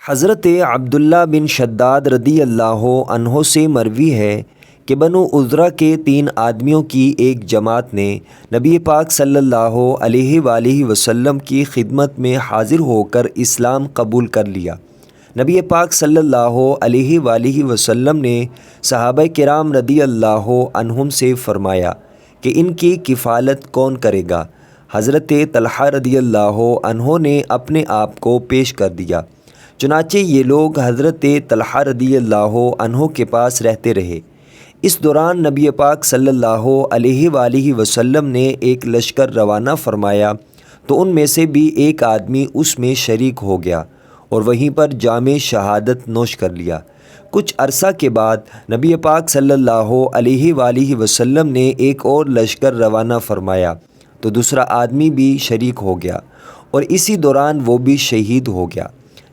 حضرت عبداللہ بن شداد رضی اللہ عنہ سے مروی ہے کہ بنو عذرہ کے 3 آدمیوں کی ایک جماعت نے نبی پاک صلی اللہ علیہ وآلہ وسلم کی خدمت میں حاضر ہو کر اسلام قبول کر لیا۔ نبی پاک صلی اللہ علیہ وآلہ وسلم نے صحابہ کرام رضی اللہ عنہم سے فرمایا کہ ان کی کفالت کون کرے گا؟ حضرت طلحہ رضی اللہ عنہ نے اپنے آپ کو پیش کر دیا۔ چنانچہ یہ لوگ حضرت طلحہ رضی اللہ عنہ کے پاس رہتے رہے۔ اس دوران نبی پاک صلی اللہ علیہ وآلہ وسلم نے ایک لشکر روانہ فرمایا تو ان میں سے بھی ایک آدمی اس میں شریک ہو گیا اور وہیں پر جام شہادت نوش کر لیا۔ کچھ عرصہ کے بعد نبی پاک صلی اللہ علیہ وآلہ وسلم نے ایک اور لشکر روانہ فرمایا تو دوسرا آدمی بھی شریک ہو گیا اور اسی دوران وہ بھی شہید ہو گیا،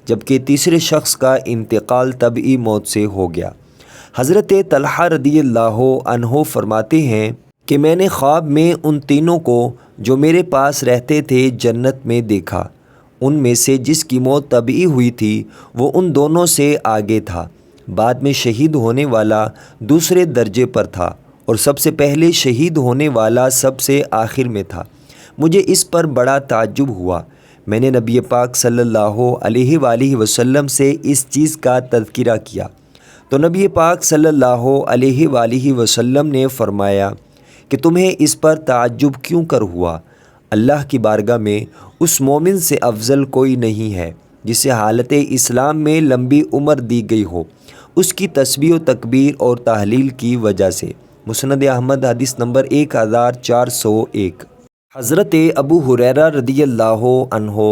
جبکہ تیسرے شخص کا انتقال طبعی موت سے ہو گیا۔ حضرت طلحہ رضی اللہ عنہ فرماتے ہیں کہ میں نے خواب میں ان تینوں کو جو میرے پاس رہتے تھے جنت میں دیکھا۔ ان میں سے جس کی موت طبعی ہوئی تھی وہ ان دونوں سے آگے تھا، بعد میں شہید ہونے والا دوسرے درجے پر تھا اور سب سے پہلے شہید ہونے والا سب سے آخر میں تھا۔ مجھے اس پر بڑا تعجب ہوا۔ میں نے نبی پاک صلی اللہ علیہ وآلہ وسلم سے اس چیز کا تذکرہ کیا تو نبی پاک صلی اللہ علیہ وآلہ وسلم نے فرمایا کہ تمہیں اس پر تعجب کیوں کر ہوا؟ اللہ کی بارگاہ میں اس مومن سے افضل کوئی نہیں ہے جسے حالت اسلام میں لمبی عمر دی گئی ہو، اس کی تسبیح و تکبیر اور تحلیل کی وجہ سے۔ مسند احمد حدیث نمبر 1401۔ حضرت ابو ہریرہ رضی اللہ عنہ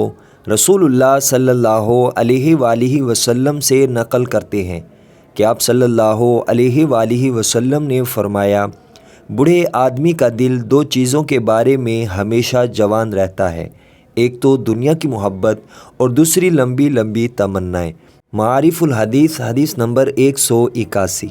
رسول اللہ صلی اللہ علیہ وآلہ وسلم سے نقل کرتے ہیں کہ آپ صلی اللہ علیہ وآلہ وسلم نے فرمایا، بوڑھے آدمی کا دل 2 چیزوں کے بارے میں ہمیشہ جوان رہتا ہے، ایک تو دنیا کی محبت اور دوسری لمبی لمبی تمنائیں۔ معارف الحدیث حدیث نمبر 181۔